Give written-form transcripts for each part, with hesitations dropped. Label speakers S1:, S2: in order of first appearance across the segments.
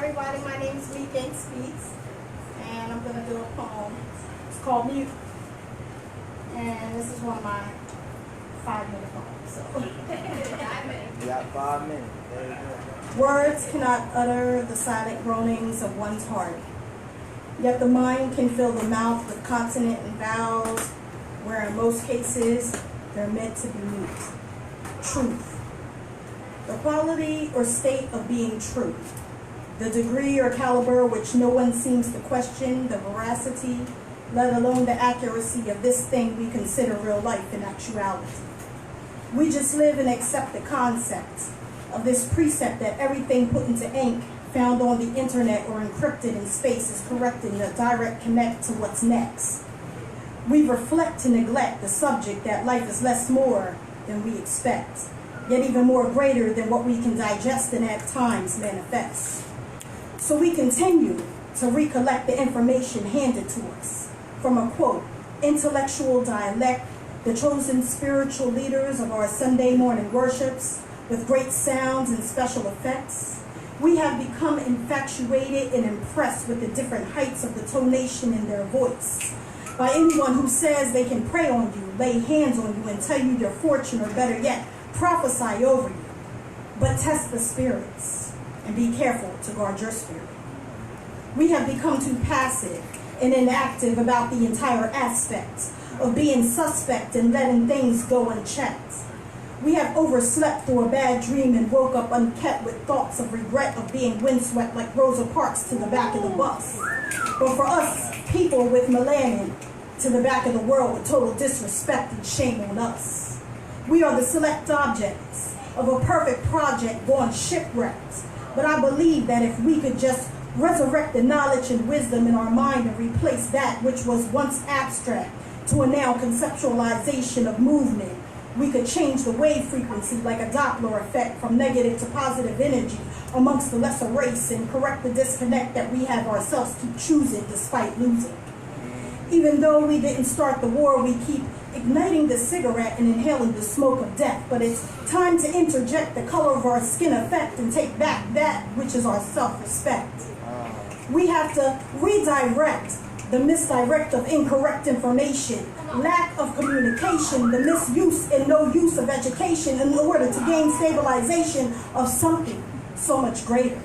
S1: everybody. My name is Meek Gang Speaks, and I'm going to do a poem. It's called Mute, and this is one of my 5-minute poems. So.
S2: You got 5 minutes. There you go.
S1: Words cannot utter the silent groanings of one's heart, yet the mind can fill the mouth with consonant and vowels, where in most cases they're meant to be mute. Truth. The quality or state of being true. The degree or caliber which no one seems to question the veracity, let alone the accuracy of this thing we consider real life in actuality. We just live and accept the concept of this precept that everything put into ink, found on the internet or encrypted in space is correct in a direct connect to what's next. We reflect to neglect the subject that life is less more than we expect, yet even more greater than what we can digest and at times manifest. So we continue to recollect the information handed to us from a, quote, intellectual dialect, the chosen spiritual leaders of our Sunday morning worships with great sounds and special effects. We have become infatuated and impressed with the different heights of the tonation in their voice. By anyone who says they can pray on you, lay hands on you, and tell you your fortune, or better yet, prophesy over you. But test the spirits and be careful to guard your spirit. We have become too passive and inactive about the entire aspect of being suspect and letting things go unchecked. We have overslept through a bad dream and woke up unkept with thoughts of regret of being windswept like Rosa Parks to the back of the bus. But for us, people with melanin to the back of the world with total disrespect and shame on us. We are the select objects of a perfect project gone shipwrecked. But I believe that if we could just resurrect the knowledge and wisdom in our mind and replace that which was once abstract to a now conceptualization of movement, we could change the wave frequency like a Doppler effect from negative to positive energy amongst the lesser race and correct the disconnect that we have ourselves keep choosing despite losing. Even though we didn't start the war, we keep igniting the cigarette and inhaling the smoke of death. But it's time to interject the color of our skin effect and take back that which is our self-respect. We have to redirect the misdirect of incorrect information, lack of communication, the misuse and no use of education in order to gain stabilization of something so much greater.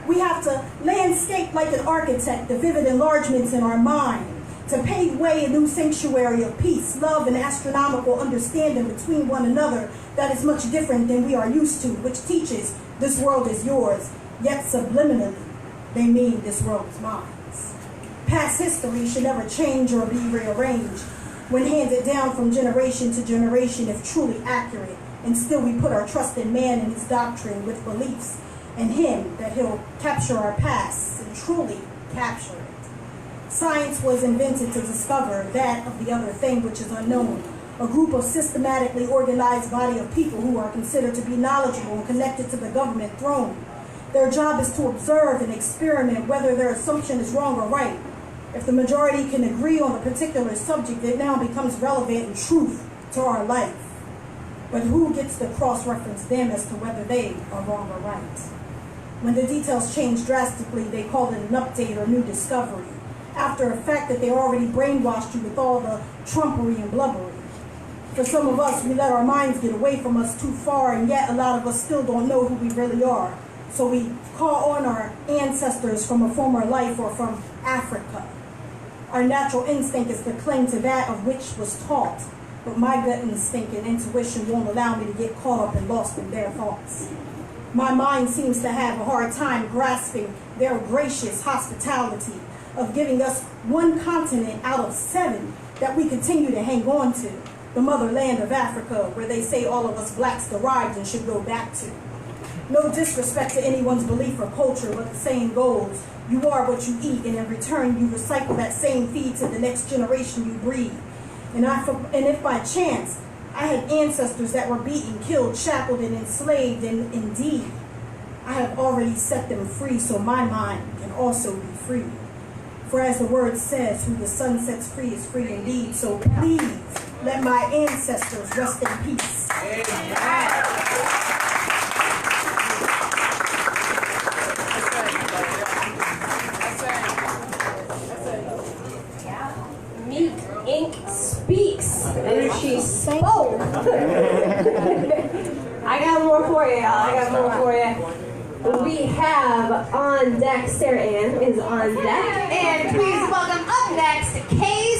S1: We have to landscape like an architect the vivid enlargements in our mind, to pave way a new sanctuary of peace, love, and astronomical understanding between one another that is much different than we are used to, which teaches this world is yours, yet subliminally they mean this world is mine. Past history should never change or be rearranged when handed down from generation to generation if truly accurate, and still we put our trust in man and his doctrine with beliefs in him that he'll capture our past and truly capture it. Science was invented to discover that of the other thing which is unknown. A group of systematically organized body of people who are considered to be knowledgeable and connected to the government throne. Their job is to observe and experiment whether their assumption is wrong or right. If the majority can agree on a particular subject, it now becomes relevant and truth to our life. But who gets to cross-reference them as to whether they are wrong or right? When the details change drastically, they call it an update or new discovery, after a fact that they already brainwashed you with all the trumpery and blubbery. For some of us, we let our minds get away from us too far, and yet a lot of us still don't know who we really are. So we call on our ancestors from a former life or from Africa. Our natural instinct is to cling to that of which was taught, but my gut instinct and intuition won't allow me to get caught up and lost in their thoughts. My mind seems to have a hard time grasping their gracious hospitality of giving us one continent out of 7 that we continue to hang on to, the motherland of Africa, where they say all of us blacks derived and should go back to. No disrespect to anyone's belief or culture, but the saying goes, you are what you eat, and in return you recycle that same feed to the next generation you breed. And if by chance I had ancestors that were beaten, killed, shackled, and enslaved, and indeed I have already set them free, so my mind can also be free. For as the word says, who the sun sets free is free indeed. So please let my ancestors rest in peace. Amen.
S3: speaks, and she spoke. I got more for you, y'all. I got more for you. We have on deck, Sarah Ann is on deck.
S4: And please welcome up next, Kay